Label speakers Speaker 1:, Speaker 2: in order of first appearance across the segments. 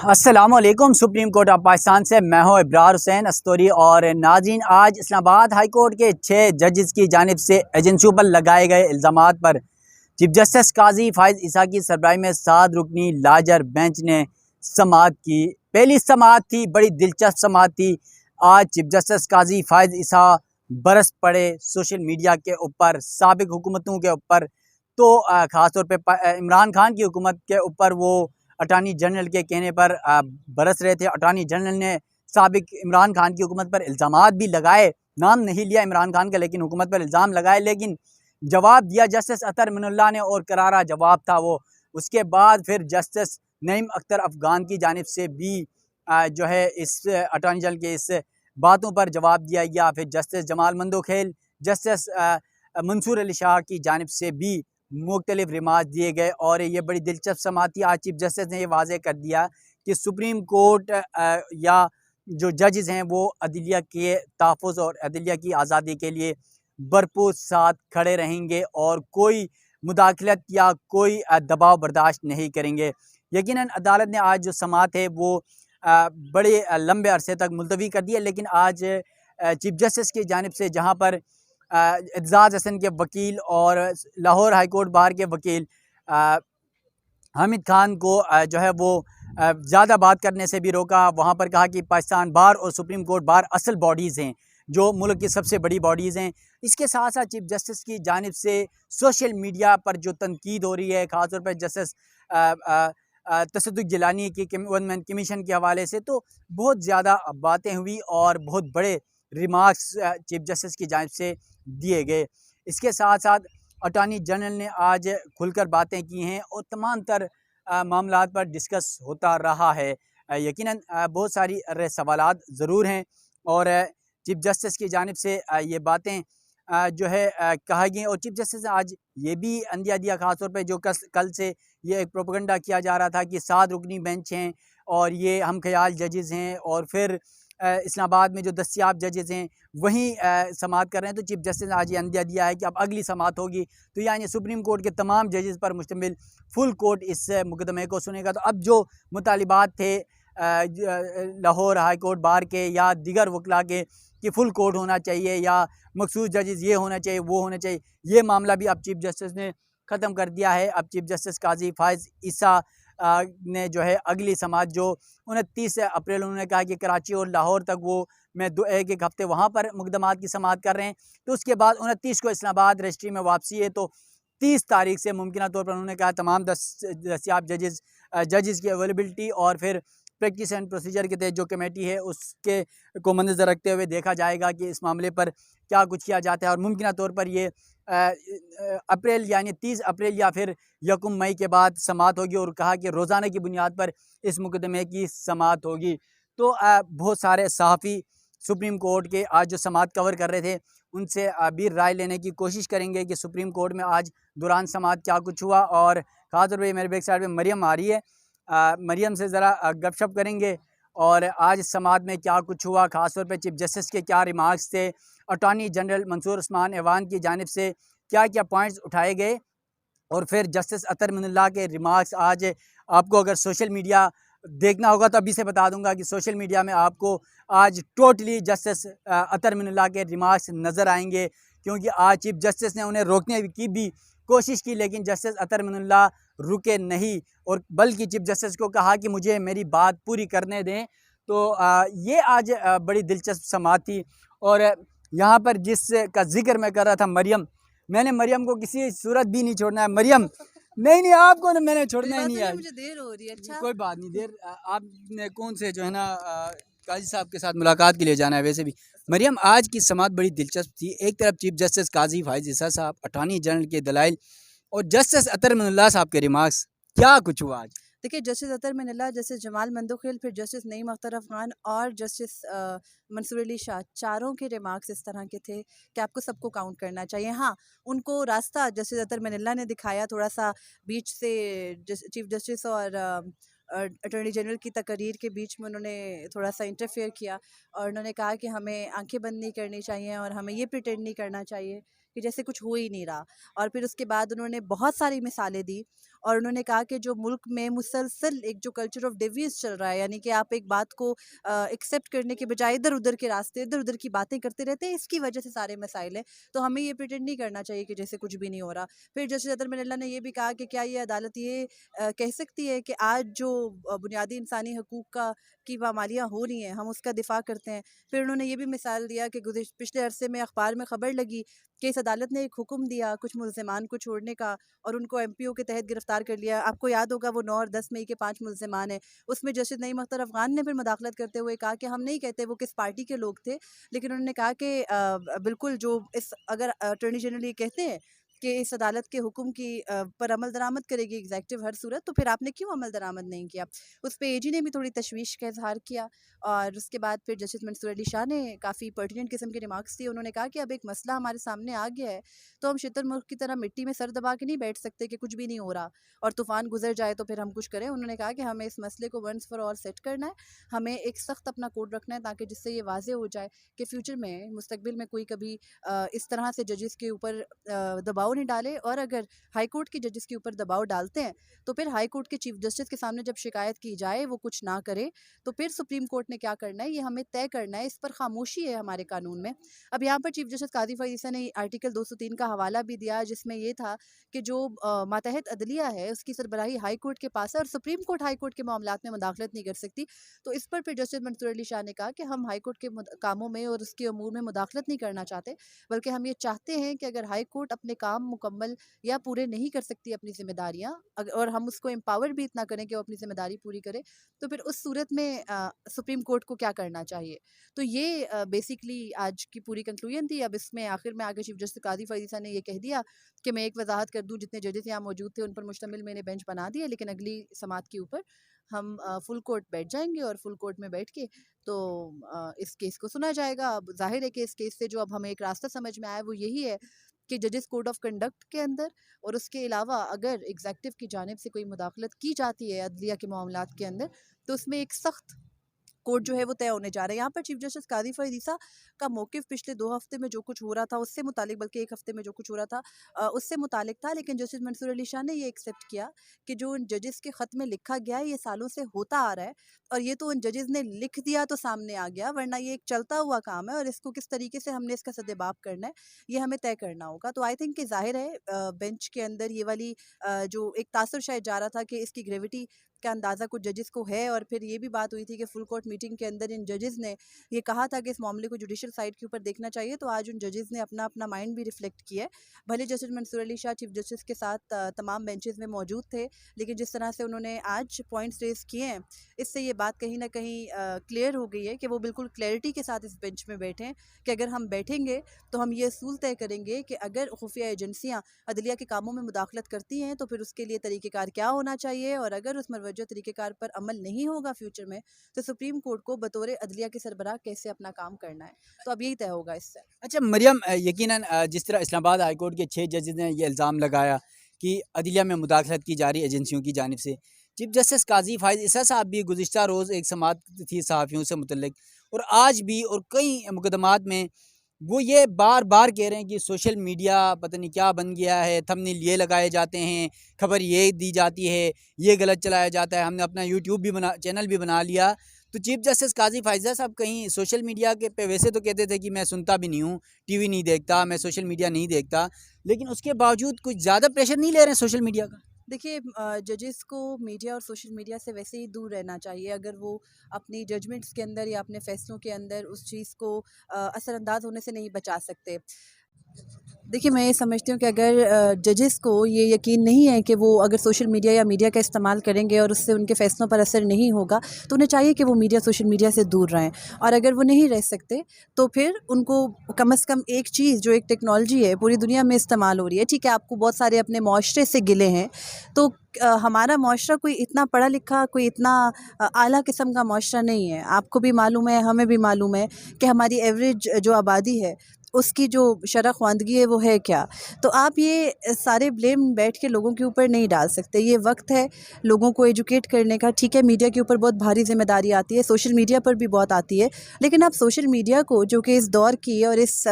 Speaker 1: अस्सलामुअलैकुम। Supreme court of Pakistan से मैं हूं इब्रार हुसैन अस्तोरी। और नाज़रीन, आज इस्लामाबाद हाई कोर्ट के 6 जजेस की जानिब से एजेंसियों पर लगाए गए इल्ज़ामात पर चीफ जस्टिस काजी फायज़ ईसा की सरबराही में 7 रुकनी लाजर बेंच ने समाअत की। पहली समाअत थी, बड़ी दिलचस्प समाअत थी। आज चीफ जस्टिस काजी फायज़ ईसा बरस पड़े सोशल मीडिया के ऊपर, साबिक हुकूमतों के ऊपर। तो ख़ास तौर पर इमरान खान की हुकूमत के ऊपर वो अटार्नी जनरल के कहने पर बरस रहे थे। अटार्नी जनरल ने साबिक इमरान खान की हुकूमत पर इल्ज़ामात भी लगाए, नाम नहीं लिया इमरान खान का, लेकिन हुकूमत पर इल्ज़ाम लगाए। लेकिन जवाब दिया जस्टिस अतर मिनुल्लाह ने, और करारा जवाब था वो। उसके बाद फिर जस्टिस नईम अख्तर अफ़गान की जानिब से भी जो है इस अटार्नी जनरल के इस बातों पर जवाब दिया गया। फिर जस्टिस जमाल मंदोखेल, जस्टिस मंसूर अली शाह की जानिब से भी मुख्तलिफ रिमार्क दिए गए। और ये बड़ी दिलचस्प समाअत थी। आज चीफ जस्टिस ने ये वाज़ेह कर दिया कि सुप्रीम कोर्ट या जो जजेस हैं वो अदलिया के तहफ़्फ़ुज़ और अदलिया की आज़ादी के लिए भरपूर साथ खड़े रहेंगे और कोई मुदाखलत या कोई दबाव बर्दाश्त नहीं करेंगे। यकीनन अदालत ने आज जो समाअत है वो बड़े लंबे अरसे तक मुलतवी कर दी है। लेकिन आज चीफ जस्टिस की जानिब से, जहाँ पर एजाज़ हसन के वकील और लाहौर हाई कोर्ट बार के वकील हामिद खान को जो है वो ज़्यादा बात करने से भी रोका। वहाँ पर कहा कि पाकिस्तान बार और सुप्रीम कोर्ट बार असल बॉडीज़ हैं, जो मुल्क की सबसे बड़ी बॉडीज़ हैं। इसके साथ साथ चीफ जस्टिस की जानिब से सोशल मीडिया पर जो तनकीद हो रही है, ख़ास तौर पर जस्टिस तसद्दुक़ जिलानी की वन मैन कमीशन के हवाले से, तो बहुत ज़्यादा बातें हुई और बहुत बड़े रिमार्क्स चीफ जस्टिस की जानिब से दिए गए। इसके साथ साथ अटॉर्नी जनरल ने आज खुलकर बातें की हैं और तमाम तर मामलात पर डिस्कस होता रहा है। यकीनन बहुत सारी सवालात ज़रूर हैं और चीफ जस्टिस की जानिब से ये बातें जो है कहा गई। और चीफ जस्टिस ने आज ये भी अंदिया दिया, ख़ास तौर पे जो कल से ये एक प्रोपेगेंडा किया जा रहा था कि 7 रुकनी बेंच हैं और ये हम ख्याल जजेस हैं, और फिर इस्लामाबाद में जो दस्तियाब जजेस हैं वहीं समाअत कर रहे हैं। तो चीफ जस्टिस ने आज ये अंदिया दिया है कि अब अगली समाअत होगी तो यानी सुप्रीम कोर्ट के तमाम जजेस पर मुश्तमिल फुल कोर्ट इस मुकदमे को सुनेगा। तो अब जो मुतालिबात थे लाहौर हाई कोर्ट बार के या दीगर वकला के कि फुल कोर्ट होना चाहिए या मखसूस जजेस ये होना चाहिए वो होना चाहिए, ये मामला भी अब चीफ जस्टिस ने ख़त्म कर दिया है। अब चीफ जस्टिस काजी फायज़ ईसा ने जो है अगली समाअत जो 29 अप्रैल, उन्होंने कहा कि कराची और लाहौर तक वो मैं एक एक हफ़्ते वहाँ पर मुकदमात की समाअत कर रहे हैं। तो उसके बाद 29 को इस्लामाबाद रजिस्ट्री में वापसी है। तो 30 तारीख से मुमकिन तौर पर उन्होंने कहा तमाम दस्तियाब जजेस की अवेलेबिलिटी और फिर प्रैक्टिस एंड प्रोसीजर के तहत जो कमेटी है उसके को मद्देनज़र रखते हुए देखा जाएगा कि इस मामले पर क्या कुछ किया जाता है। और मुमकिन तौर पर ये अप्रैल यानी 30 अप्रैल या फिर 1 मई के बाद समाअत होगी। और कहा कि रोज़ाना की बुनियाद पर इस मुकदमे की समाअत होगी। तो बहुत सारे सहाफ़ी सुप्रीम कोर्ट के आज जो समाअत कवर कर रहे थे उनसे भी राय लेने की कोशिश करेंगे कि सुप्रीम कोर्ट में आज दौरान समाअत क्या कुछ हुआ। और ख़ास तौर पर मेरे बैक साइड में मरियम आ रही है, मरियम से ज़रा गपशप करेंगे और आज समाअत में क्या कुछ हुआ, ख़ास तौर पे चीफ जस्टिस के क्या रिमार्क्स थे, अटॉर्नी जनरल मंसूर उस्मान ऐवान की जानिब से क्या क्या पॉइंट्स उठाए गए, और फिर जस्टिस अतर मिनुल्लाह के रिमार्क्स। आज आपको अगर सोशल मीडिया देखना होगा तो अभी से बता दूंगा कि सोशल मीडिया में आपको आज टोटली जस्टिस अतर मिनुल्लाह के रिमार्क्स नज़र आएंगे, क्योंकि आज चीफ जस्टिस ने उन्हें रोकने की भी कोशिश की लेकिन जस्टिस अतर मिनुल्लाह रुके नहीं, और बल्कि चीफ जस्टिस को कहा कि मुझे मेरी बात पूरी करने दें। तो ये आज बड़ी दिलचस्प समाअत थी। और यहाँ पर जिस का जिक्र मैं कर रहा था, मरियम, मैंने मरियम को किसी सूरत भी नहीं छोड़ना है। मरियम, नहीं नहीं, आपको ना मैंने छोड़ना ही नहीं है।
Speaker 2: मुझे देर हो रही है। अच्छा,
Speaker 1: कोई बात नहीं, देर आपने कौन से जो है ना काजी साहब के साथ मुलाकात के लिए जाना है। वैसे भी मरियम, आज की समाअत बड़ी दिलचस्प थी। एक तरफ चीफ जस्टिस काजी फायज़ ईसा साहब, अटॉर्नी जनरल के दलाइल, और जस्टिस अतर मिनुल्लाह साहब के रिमार्क्स। क्या कुछ हुआ आज?
Speaker 2: देखिए, जस्टिस अतर मिनुल्लाह, जस्टिस जमाल मंदोखेल, फिर जस्टिस नईम अख्तर अफ़गान और जस्टिस मंसूर अली शाह, चारों के रिमार्क्स इस तरह के थे कि आपको सबको काउंट करना चाहिए। हाँ, उनको रास्ता जस्टिस अतर मिनुल्लाह ने दिखाया, थोड़ा सा बीच से चीफ जस्टिस और अटॉर्नी जनरल की तकरीर के बीच में उन्होंने थोड़ा सा इंटरफेयर किया और उन्होंने कहा कि हमें आंखें बंद नहीं करनी चाहिए और हमें ये प्रिटेंड नहीं करना चाहिए कि जैसे कुछ हो ही नहीं रहा। और फिर उसके बाद उन्होंने बहुत सारी मिसालें दी और उन्होंने कहा कि जो मुल्क में मुसलसल एक जो कल्चर ऑफ डिवीज़ चल रहा है, यानी कि आप एक बात को एक्सेप्ट करने के बजाय इधर उधर के रास्ते, इधर उधर की बातें करते रहते हैं, इसकी वजह से सारे मसाइल हैं। तो हमें ये प्रिटेंड नहीं करना चाहिए कि जैसे कुछ भी नहीं हो रहा। फिर जस्टिस अतर मिनल्ला ने ये भी कहा कि क्या ये अदालत ये कह सकती है कि आज जो बुनियादी इंसानी हकूक़ की पामालियाँ हो रही हैं, हम उसका दिफ़ा करते हैं। फिर उन्होंने ये भी मिसाल दिया कि पिछले अरसे में अखबार में ख़बर लगी कि इस अदालत ने एक हुक्म दिया कुछ मुल्ज़िमान को छोड़ने का और उनको एमपीओ के तहत गिरफ्तार कर लिया। आपको याद होगा वो 9 और 10 मई के 5 मुल्ज़िमान हैं। उसमें जस्टिस नईम अख्तर अफ़गान ने फिर मुदाखलत करते हुए कहा कि हम नहीं कहते वो किस पार्टी के लोग थे, लेकिन उन्होंने कहा कि बिल्कुल जो इस अगर अटॉर्नी जनरल ये कहते हैं कि इस अदालत के हुक्म की पर अमल दरामद करेगी एग्जीक्यूटिव हर सूरत, तो फिर आपने क्यों अमल दरामद नहीं किया? उस पे एजी ने भी थोड़ी तशवीश का इज़हार किया और उसके बाद फिर जस्टिस मंसूर अली शाह ने काफ़ी पर्टिनेंट किस्म के रिमार्क्स दिए। उन्होंने कहा कि अब एक मसला हमारे सामने आ गया है, तो हम शुतुरमुर्ग की तरह मिट्टी में सर दबा के नहीं बैठ सकते कि कुछ भी नहीं हो रहा और तूफ़ान गुजर जाए तो फिर हम कुछ करें। उन्होंने कहा कि हमें इस मसले को वंस फॉर ऑल सेट करना है, हमें एक सख्त अपना कोड रखना है ताकि जिससे ये वाज़ेह हो जाए कि फ्यूचर में मुस्तकबिल में कोई कभी इस तरह से जजेस के ऊपर दबाव नहीं डाले, और अगर हाई कोर्ट के जजेस के ऊपर दबाव डालते हैं तो फिर हाई कोर्ट के चीफ जस्टिस के सामने जब शिकायत की जाए वो कुछ ना करे, तो फिर सुप्रीम कोर्ट ने क्या करना है ये हमें तय करना है। इस पर खामोशी है हमारे कानून में। अब यहाँ पर चीफ जस्टिस काजी फरीद ईसा ने आर्टिकल 203 का हवाला भी दिया, जिसमें ये था कि जो मातहत अदलिया है उसकी सरबराही हाई कोर्ट के पास है और सुप्रीम कोर्ट हाई कोर्ट के मामलात में मुदाखलत नहीं कर सकती। तो इस पर फिर जस्टिस मंसूर अली शाह ने कहा कि हम हाई कोर्ट के कामों में और उसके अमूर में मुदाखलत नहीं करना चाहते, बल्कि हम ये चाहते हैं कि अगर हाई कोर्ट अपने काम मुकम्मल या पूरे नहीं कर सकती अपनी ज़िम्मेदारियाँ और हम उसको एम्पावर भी इतना करें कि वो अपनी ज़िम्मेदारी पूरी करे, तो फिर उस सूरत में सुप्रीम कोर्ट को क्या करना चाहिए। तो ये बेसिकली आज की पूरी कंक्लूजन थी। अब इसमें आखिर में आगे चीफ जस्टिस कादी फरीद ईसा ने ये कह दिया कि मैं एक वजाहत कर दूँ, जितने जजेस यहाँ मौजूद थे उन पर मुश्तमिल मैंने बेंच बना दिया, लेकिन अगली समात के ऊपर हम फुल कोर्ट बैठ जाएंगे और फुल कोर्ट में बैठ के तो इस केस को सुना जाएगा। अब जाहिर है कि इस केस से जो अब हमें एक रास्ता समझ में आया वो यही है कि जजेस कोड ऑफ कंडक्ट के अंदर और उसके अलावा अगर एग्जीक्यूटिव की जानिब से कोई मुदाखलत की जाती है अदलिया के मामलात के अंदर, तो उसमें एक सख्त कोड जो है वो तय होने जा रहा है। यहाँ पर चीफ जस्टिस कादी फरीद ईसा का मौक़िफ़ पिछले 2 हफ़्ते में जो कुछ हो रहा था उससे मुतालिक, बल्कि 1 हफ़्ते में जो कुछ हो रहा था उससे मुतालिक था, लेकिन जस्टिस मंसूर अली शाह ने ये एक्सेप्ट किया कि जो उन जजेस के ख़त में लिखा गया है ये सालों से होता आ रहा है और ये तो उन जजेस ने लिख दिया तो सामने आ गया, वरना ये एक चलता हुआ काम है और इसको किस तरीके से हमने इसका सद्देबाप करना है ये हमें तय करना होगा। तो आई थिंक कि ज़ाहिर है बेंच के अंदर ये वाली जो एक तासुर शायद जा रहा था कि इसकी ग्रेविटी का अंदाज़ा कुछ जजेस को है, और फिर ये भी बात हुई थी कि फुल कोर्ट मीटिंग के अंदर इन जजेस ने ये कहा था कि इस मामले को जुडिशल साइड के ऊपर देखना चाहिए, तो आज उन जजेस ने अपना अपना माइंड भी रिफ्लेक्ट किया है। भले justice Mansoor Ali Shah chief justice के साथ तमाम बेंचेस में मौजूद थे, लेकिन जिस तरह से उन्होंने आज पॉइंट्स रेज किए हैं इससे ये बात कहीं ना कहीं क्लियर हो गई है कि वो बिल्कुल क्लैरिटी के साथ इस बेंच में बैठे हैं कि अगर हम बैठेंगे तो हम ये असूल तय करेंगे कि अगर खुफिया एजेंसियाँ अदलिया के कामों में मुदाखलत करती हैं तो फिर उसके लिए तरीक़ेकार क्या होना चाहिए, और अगर उस मरवजा तरीक़ेकार पर अमल नहीं होगा फ्यूचर में तो सुप्रीम कोर्ट को बतौर अदलिया के सरबराह कैसे अपना काम करना है। तो अब यही तय होगा इससे।
Speaker 1: अच्छा मरियम, यकीनन जिस तरह इस्लामाबाद हाई कोर्ट के 6 जजेस ने यह इल्ज़ाम लगाया कि अदलिया में मुदाखलत की जा रही एजेंसियों की जानिब से, चीफ जस्टिस काजी फ़ाइज़ ईसा साहब भी गुज़िश्ता रोज़ एक समाअत थी सहाफ़ियों से मुतल्लिक़, और आज भी और कई मुकदमात में वो ये बार बार कह रहे हैं कि सोशल मीडिया पता नहीं क्या बन गया है, थंबनेल ये लगाए जाते हैं, खबर ये दी जाती है, ये गलत चलाया जाता है, हमने अपना यूट्यूब भी चैनल भी बना लिया। तो चीफ जस्टिस काजी फ़ाइज़ा साहब कहीं सोशल मीडिया के पे वैसे तो कहते थे कि मैं सुनता भी नहीं हूँ, टीवी नहीं देखता, मैं सोशल मीडिया नहीं देखता, लेकिन उसके बावजूद कुछ ज़्यादा प्रेशर नहीं ले रहे हैं सोशल मीडिया का?
Speaker 2: देखिए, जजेस को मीडिया और सोशल मीडिया से वैसे ही दूर रहना चाहिए अगर वो अपनी जजमेंट्स के अंदर या अपने फैसलों के अंदर उस चीज़ को असरअंदाज होने से नहीं बचा सकते। देखिए, मैं ये समझती हूँ कि अगर जजेस को ये यकीन नहीं है कि वो अगर सोशल मीडिया या मीडिया का इस्तेमाल करेंगे और उससे उनके फ़ैसलों पर असर नहीं होगा, तो उन्हें चाहिए कि वो मीडिया सोशल मीडिया से दूर रहें, और अगर वो नहीं रह सकते तो फिर उनको कम से कम एक चीज़ जो एक टेक्नोलॉजी है पूरी दुनिया में इस्तेमाल हो रही है, ठीक है, आपको बहुत सारे अपने मुआशरे से गिले हैं, तो हमारा मुआशरा कोई इतना पढ़ा लिखा, कोई इतना आला किस्म का मुआशरा नहीं है। आपको भी मालूम है, हमें भी मालूम है कि हमारी एवरेज जो आबादी है उसकी जो शरह ख्वानदगी है वो है क्या। तो आप ये सारे ब्लेम बैठ के लोगों के ऊपर नहीं डाल सकते। ये वक्त है लोगों को एजुकेट करने का। ठीक है, मीडिया के ऊपर बहुत भारी जिम्मेदारी आती है, सोशल मीडिया पर भी बहुत आती है, लेकिन आप सोशल मीडिया को, जो कि इस दौर की और इस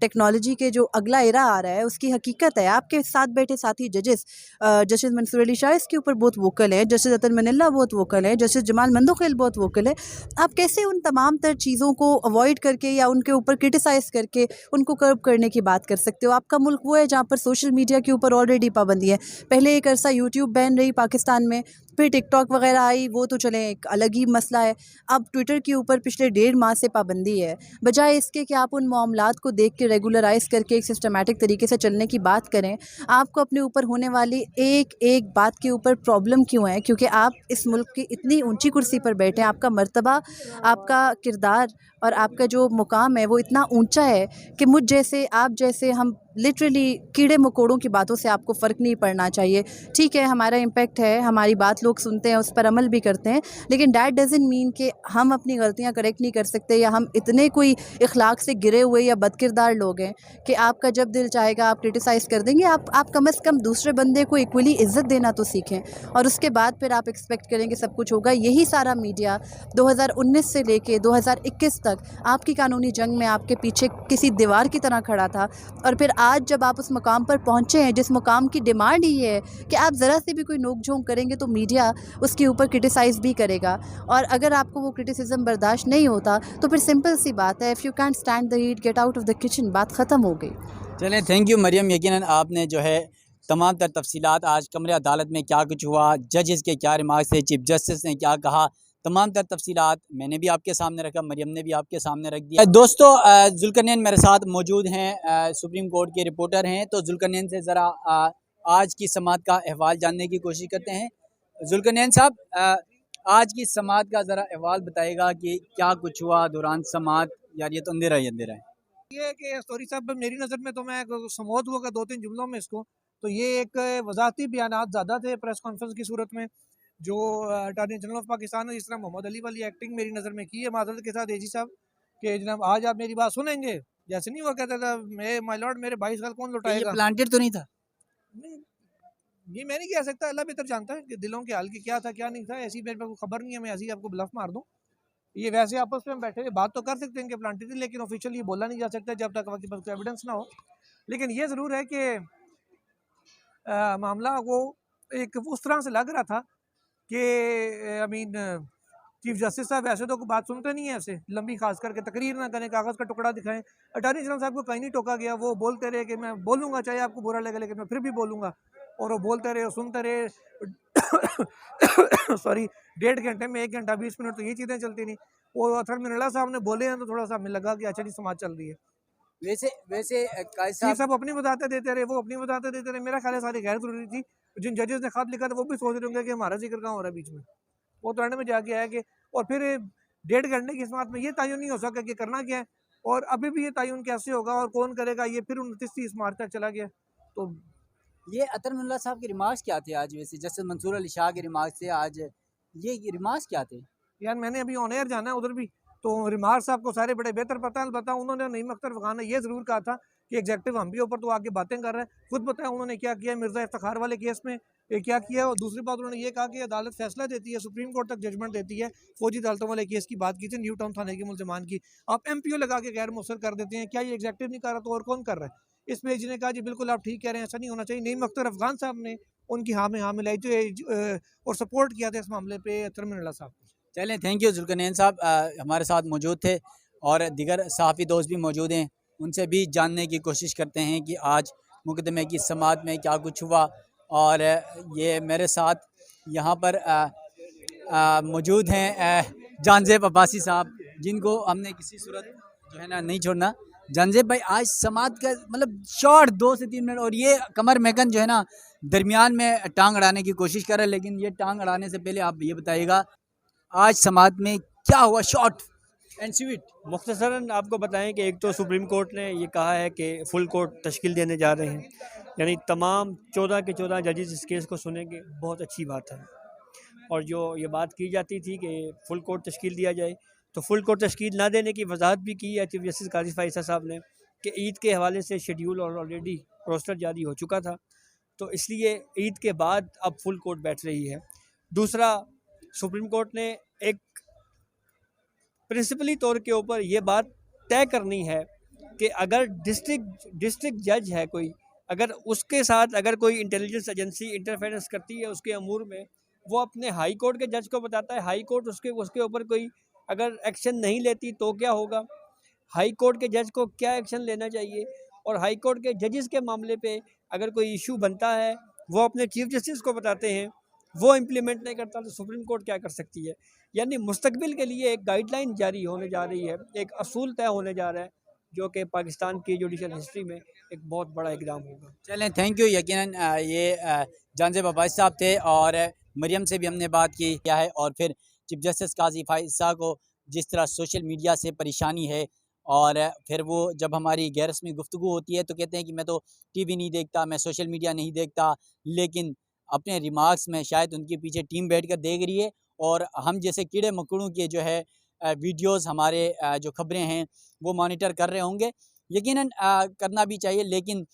Speaker 2: टेक्नोलॉजी के जो अगला एरा आ रहा है उसकी हकीकत है। आपके साथ बैठे साथी जजेस, जस्टिस मंसूर अली शाह इसके ऊपर बहुत वोकल है, जस्टिस अतर मनिल्ला बहुत वोकल है, जस्टिस जमाल मंदोखेल बहुत वोकल है। आप कैसे उन तमाम तर चीज़ों को अवॉइड करके या उनके ऊपर क्रिटिसाइज़ करके उनको कर्ब करने की बात कर सकते हो। आपका मुल्क वो है जहाँ पर सोशल मीडिया के ऊपर ऑलरेडी पाबंदी है। पहले एक अरसा यूट्यूब बैन रही पाकिस्तान में, फिर टिकटॉक वगैरह आई, वो तो चलें एक अलग ही मसला है। अब ट्विटर के ऊपर पिछले 1.5 माह से पाबंदी है। बजाय इसके कि आप उन मामलात को देख के रेगुलराइज़ करके एक सिस्टमैटिक तरीके से चलने की बात करें, आपको अपने ऊपर होने वाली एक एक बात के ऊपर प्रॉब्लम क्यों है? क्योंकि आप इस मुल्क की इतनी ऊंची कुर्सी पर बैठे हैं, आपका मर्तबा, आपका किरदार और आपका जो मुकाम है वो इतना ऊंचा है कि मुझ जैसे, आप जैसे, हम लिटरली कीड़े मकोड़ों की बातों से आपको फ़र्क नहीं पड़ना चाहिए। ठीक है, हमारा इम्पैक्ट है, हमारी बात लोग सुनते हैं, उस पर अमल भी करते हैं, लेकिन दैट डज़न्ट मीन कि हम अपनी गलतियां करेक्ट नहीं कर सकते या हम इतने कोई इखलाक से गिरे हुए या बदकिरदार लोग हैं कि आपका जब दिल चाहेगा आप क्रिटिसाइज़ कर देंगे। आप कम से कम दूसरे बंदे को इक्वली इज़्ज़त देना तो सीखें, और उसके बाद फिर आप एक्सपेक्ट करेंगे सब कुछ होगा। यही सारा मीडिया 2019 से लेके 2021 तक आपकी कानूनी जंग में आपके पीछे किसी दीवार की तरह खड़ा था, और फिर आज जब आप उस मुकाम पर पहुँचे हैं जिस मुकाम की डिमांड ही है कि आप ज़रा से भी कोई नोक झोंक करेंगे तो मीडिया उसके ऊपर क्रिटिसाइज़ भी करेगा, और अगर आपको वो क्रिटिसिज्म बर्दाश्त नहीं होता तो फिर सिंपल सी बात है, if you can't stand the heat, get out of the kitchen, बात ख़त्म हो गई।
Speaker 1: चलें, थैंक यू मरियम। यकीनन आपने जो है तमाम तर तफसीलात, आज कमरे अदालत में क्या कुछ हुआ, जजेस के क्या रिमार्क्स थे, चीफ जस्टिस ने क्या कहा, तमाम तर तफसीलात मैंने भी आपके सामने रखा, मरियम ने भी आपके सामने रख दिया। दोस्तों, जुल्करनैन मेरे साथ मौजूद हैं, सुप्रीम कोर्ट के रिपोर्टर हैं, तो जुल्करनैन से ज़रा आज की समाअत का अहवाल जानने की कोशिश करते हैं। जुल्करनैन साहब, आज की समाअत का ज़रा अहवाल बताएगा कि क्या कुछ हुआ दौरान समाअत। यार ये तो अंधेरा ही अंधेरा है।
Speaker 3: ये है कि स्टोरी साहब, मेरी नज़र में तो मैं समोत हुआ 2-3 जुमलों में इसको, तो ये एक वजाहती बयानात ज़्यादा थे प्रेस कॉन्फ्रेंस की सूरत में, जो अटॉर्नी जनरल ऑफ पाकिस्तान ने जिस तरह मोहम्मद अली वाली एक्टिंग मेरी नज़र में की है माज़रत के साथ एजी साहब, कि जनाब आज आप मेरी बात सुनेंगे, जैसे नहीं हुआ कहता था माय लॉर्ड मेरे 22 साल कौन लुटाएगा।
Speaker 1: प्लांटेड तो नहीं था?
Speaker 3: नहीं, ये मैं नहीं कह सकता, अल्लाह बेहतर जानता है कि दिलों के हाल की क्या था क्या नहीं था, ऐसी मेरे को खबर नहीं है, मैं ऐसी आपको ब्लफ मार दूँ। ये वैसे आपस में बैठे हुए बात तो कर सकते हैं कि प्लांटेड, लेकिन ऑफिशियली बोला नहीं जा सकता जब तक आपके पास एविडेंस ना हो। लेकिन ये ज़रूर है कि मामला वो एक उस तरह से लग रहा था कि आई मीन चीफ जस्टिस साहब ऐसे तो बात सुनते नहीं है, ऐसे लंबी खास करके तकरीर ना करें, कागज़ का टुकड़ा दिखाएं। अटॉर्नी जनरल साहब को कहीं नहीं टोका गया, वो बोलते रहे कि मैं बोलूँगा चाहे आपको बुरा लगे, लेकिन मैं फिर भी बोलूँगा, और वो बोलते रहे और सुनते रहे। सॉरी, 1.5 घंटे में 1 घंटा 20 मिनट तो ये चीज़ें चलती नहीं। वो अतर मिनल्ला साहब ने बोले हैं तो थोड़ा सा हमें लगा कि अच्छा जी समाज चल रही है।
Speaker 1: वैसे वैसे कायद
Speaker 3: चीफ
Speaker 1: साहब,
Speaker 3: साहब अपनी वजाहतें देते रहे, वो अपनी वजाहतें देते रहे। मेरा ख्याल है सारी गैर जरूरी थी। जिन जजेस ने खत लिखा था वो भी सोच रहे होंगे कि हमारा जिक्र कहाँ हो रहा है बीच में। वो तो एंड में जाके आया कि, और फिर 1.5 घंटे की समाअत में ये तयन नहीं हो सका कि करना क्या है, और अभी भी ये तयन कैसे होगा और कौन करेगा, ये फिर 29-30 मार्च तक चला गया। तो
Speaker 1: ये अतर मुल्ला साहब के रिमार्क्स क्या थे आज? वैसे जस्टिस मंसूर अली शाह के रिमार्क्स थे आज, ये रिमार्क्स क्या थे?
Speaker 3: यार मैंने अभी ऑन एयर जाना है उधर भी, तो रिमार्क्स आपको सारे बड़े बेहतर पता है। अलबत्ता उन्होंने नईम अख्तर खान ने ये ज़रूर कहा था कि एग्जेक्टिव हम भी ऊपर तो आगे बातें कर रहे हैं, खुद बताया उन्होंने क्या किया मिर्ज़ा इफ्तिखार वाले केस में, क्या किया। और दूसरी बात उन्होंने ये कहा कि अदालत फैसला देती है, सुप्रीम कोर्ट तक जजमेंट देती है। फौजी अदालतों वाले केस की बात की थी, न्यू टाउन थाने के मुलजमान की, आप MPO लगा के गैर मुसर कर देते हैं। क्या ये एग्जेक्टिव नहीं कर रहा तो और कौन कर रहा है? इस पे जी ने कहा जी बिल्कुल आप ठीक कह रहे हैं, ऐसा नहीं होना चाहिए। नईम अख्तर अफगान साहब ने उनकी हाँ में हाँ मिलाई तो और सपोर्ट किया था इस मामले पे अतर मिनल्ला साहब।
Speaker 1: चलें, थैंक यू जुल्करनैन साहब, हमारे साथ मौजूद थे, और दीगर सहाफ़ी दोस्त भी मौजूद हैं, उनसे भी जानने की कोशिश करते हैं कि आज मुकदमे की समाअत में क्या कुछ हुआ। और ये मेरे साथ यहाँ पर मौजूद हैं जानजेब अब्बासी साहब, जिनको हमने किसी सूरत जो है ना नहीं छोड़ना। जानजेब भाई, आज समाअत का मतलब शॉर्ट 2 से 3 मिनट, और ये कमर महकन जो है ना दरमियान में टांग अड़ाने की कोशिश कर रहे हैं, लेकिन ये टांग अड़ाने से पहले आप ये बताइएगा आज समाअत में क्या हुआ, शॉर्ट एंड स्वीट।
Speaker 4: मुख्तसरन आपको बताएं कि एक तो सुप्रीम कोर्ट ने ये कहा है कि फुल कोर्ट तश्कील देने जा रहे हैं, यानी तमाम 14 के 14 जजेस इस केस को सुनेंगे, बहुत अच्छी बात है। और जो ये बात की जाती थी कि फुल कोर्ट तश्कील दिया जाए, तो फुल कोर्ट तश्कील ना देने की वजाहत भी की है चीफ जस्टिस काजी फाइसा साहब ने कि ईद के हवाले से शेड्यूल और ऑलरेडी रोस्टर जारी हो चुका था, तो इसलिए ईद के बाद अब फुल कोर्ट बैठ रही है। दूसरा, सुप्रीम कोर्ट ने एक प्रिंसिपली तौर के ऊपर ये बात तय करनी है कि अगर डिस्ट्रिक्ट जज है कोई, अगर उसके साथ अगर कोई इंटेलिजेंस एजेंसी इंटरफेरेंस करती है उसके अमूर में, वो अपने हाई कोर्ट के जज को बताता है, हाई कोर्ट उसके ऊपर कोई अगर एक्शन नहीं लेती तो क्या होगा, हाई कोर्ट के जज को क्या एक्शन लेना चाहिए, और हाई कोर्ट के जजेस के मामले पे अगर कोई इशू बनता है वो अपने चीफ जस्टिस को बताते हैं, वो इम्प्लीमेंट नहीं करता तो सुप्रीम कोर्ट क्या कर सकती है। यानी मुस्तकबिल के लिए एक गाइडलाइन जारी होने जा रही है, एक असूल तय होने जा रहा है, जो कि पाकिस्तान की जुडिशल हिस्ट्री में एक बहुत बड़ा इकदाम होगा।
Speaker 1: चलें, थैंक यू। यकीनन ये जानजेब अब्बासी साहब थे और मरियम से भी हमने बात की क्या है, और फिर चीफ जस्टिस काजी फाइज़ को जिस तरह सोशल मीडिया से परेशानी है, और फिर वो जब हमारी गैर रस्मी गुफ्तगू होती है तो कहते हैं कि मैं तो टीवी नहीं देखता, मैं सोशल मीडिया नहीं देखता, लेकिन अपने रिमार्क्स में शायद उनके पीछे टीम बैठ कर देख रही है, और हम जैसे कीड़े मकड़ों के जो है वीडियोज़ हमारे जो खबरें हैं वो मॉनिटर कर रहे होंगे। यकीनन करना भी चाहिए, लेकिन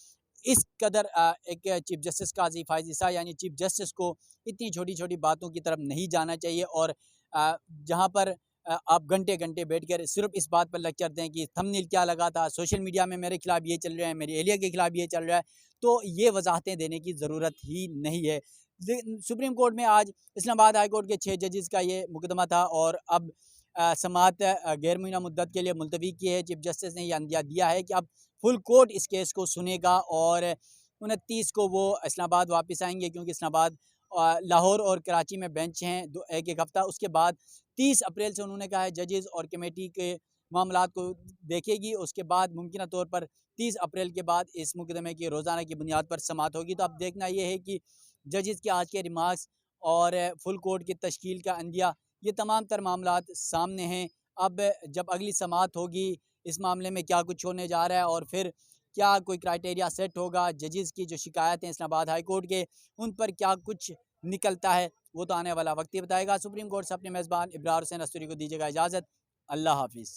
Speaker 1: इस कदर एक चीफ जस्टिस काजी फाइज़ ईसा यानी चीफ जस्टिस को इतनी छोटी छोटी बातों की तरफ नहीं जाना चाहिए, और जहाँ पर आप घंटे घंटे बैठकर सिर्फ इस बात पर लेक्चर दें कि थंबनेल क्या लगा था, सोशल मीडिया में मेरे खिलाफ ये चल रहा है, मेरी एहलिया के खिलाफ ये चल रहा है, तो ये वजाहतें देने की ज़रूरत ही नहीं है। सुप्रीम कोर्ट में आज इस्लामाबाद हाई कोर्ट के 6 जजेस का ये मुकदमा था, और अब समाअत गैर मुइना मुद्दत के लिए मुलतवी की है। चीफ जस्टिस ने यह अंदिया दिया है कि अब फुल कोर्ट इस केस को सुनेगा, और 29 को वो इस्लामाबाद वापस आएंगे, क्योंकि इस्लामाबाद लाहौर और कराची में बेंच हैं एक एक हफ़्ता। उसके बाद 30 अप्रैल से उन्होंने कहा है जजेस और कमेटी के मामलात को देखेगी, उसके बाद मुमकिन तौर पर 30 अप्रैल के बाद इस मुकदमे की रोज़ाना की बुनियाद पर समाअत होगी। तो अब देखना ये है कि जजेस के आज के रिमार्क्स और फुल कोर्ट की तश्कील का अंदिया, ये तमाम तर मामलात सामने हैं। अब जब अगली समाअत होगी इस मामले में क्या कुछ होने जा रहा है, और फिर क्या कोई क्राइटेरिया सेट होगा, जजेस की जो शिकायत हैं इस्लामाबाद हाई कोर्ट के, उन पर क्या कुछ निकलता है, वो तो आने वाला वक्त ही बताएगा। सुप्रीम कोर्ट से अपने मेज़बान इब्रार हुसैन अस्तूरी को दीजिएगा इजाज़त। अल्लाह हाफिज़।